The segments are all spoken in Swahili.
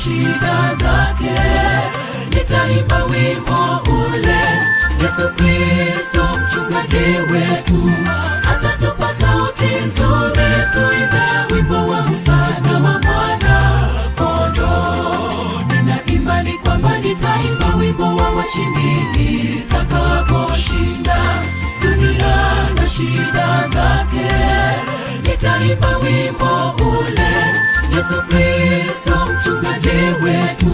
shida zake. Nitaimba wimbo ule, Yesu Kristo mchungaji wetu atatupa sauti nzuri. Tuimbe wimbo wa msaada wa mwana kondoo. Nina imani kwamba nitaimba wimbo wa washindi nitakaposhinda dunia na shida zake. Nitaimba wimbo ule, Yesu Kristo mchungaji wetu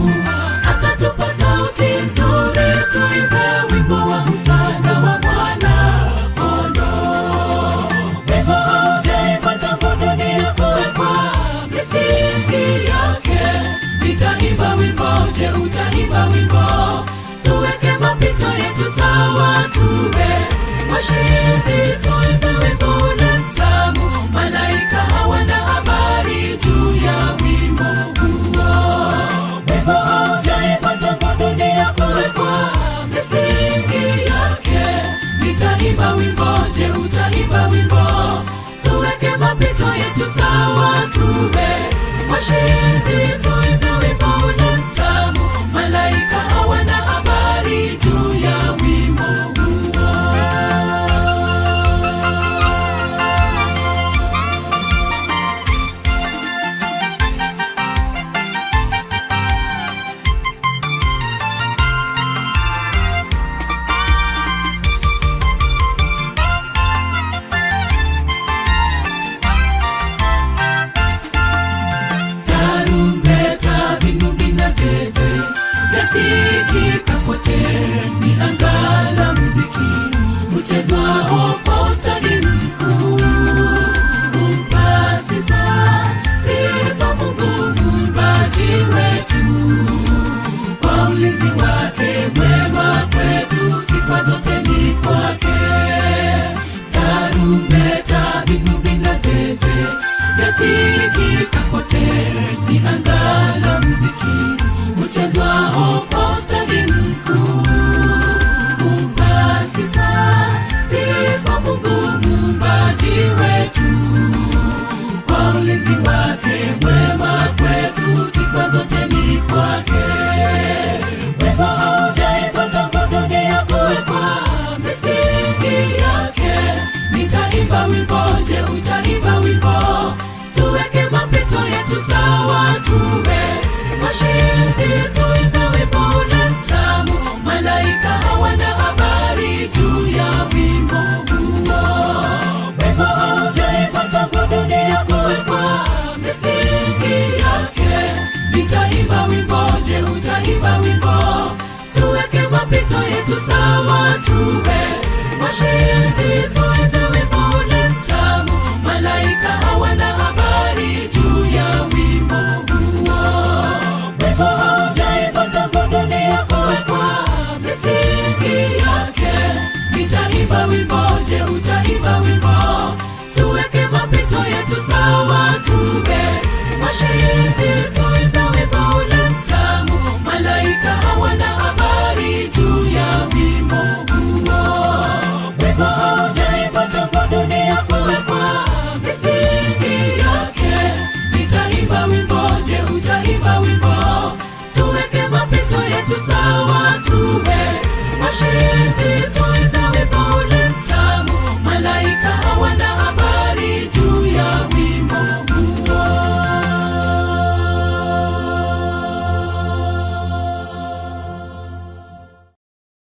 atatupa sauti nzuri. Tuimbe wimbo wa msaada wa mwana kondoo. Wimbo haujaimba tangu dunia kuwekwa misingi yake. Nitaimba wimbo, je utaimba wimbo? Tuweke mapito yetu sawa, tuwe washindi. Tuimbe wimbo ule mtamu, malaika hawana habari juu ya wimbo huo. Wimbo haujaimba tangu dunia kuwekwa misingi yake. Nitaimba wimbo, je utaimba wimbo? Tuweke mapito yetu sawa, tuwe washindi. Tuimbe wimbo ule mtamu, malaika hawana habari juu ya wimbo huo. Tarumbeta, vinubi na zeze vyasikika kote. Ni anga la muziki uchezwao kwa ustadi mkuu. Umpa sifa, sifa Mungu muumbaji wetu, kwa ulinzi wake mwema kwetu, sifa zote ni kwake. Tarumbeta, vinubi na zeze vyasikika kote. Ni anga la muziki uchezwao kwa ustadi mkuu. Umpa sifa, sifa Mungu muumbaji wetu, kwa ulinzi wake mwema kwetu, sifa zote ni kwake. Wimbo haujaimba tangu dunia kuwekwa misingi yake. Nitaimba wimbo, je utaimba wimbo? Tuweke mapito yetu sawa, tuwe washindi. Tuimbe wimbo ule mtamu, malaika hawana habari juu ya wimbo huo. Wimbo haujaimba tangu dunia kuwekwa misingi yake. Nitaimba wimbo, je utaimba wimbo? Tuweke mapito yetu sawa, tuwe washindi. Tuimbe wimbo ule mtamu, malaika hawana habari juu ya wimbo huo. Wimbo haujaimba tangu dunia kuwekwa misingi yake. Nitaimba wimbo, je utaimba wimbo? Tuweke mapito yetu sawa, tuwe washindi. Tuimbe wimbo ule mtamu, malaika hawana habari juu ya wimbo huo. Wimbo haujaimba tangu dunia kuwekwa misingi yake. Nitaimba wimbo, je utaimba wimbo? Tuweke mapito yetu sawa, tuwe washindi.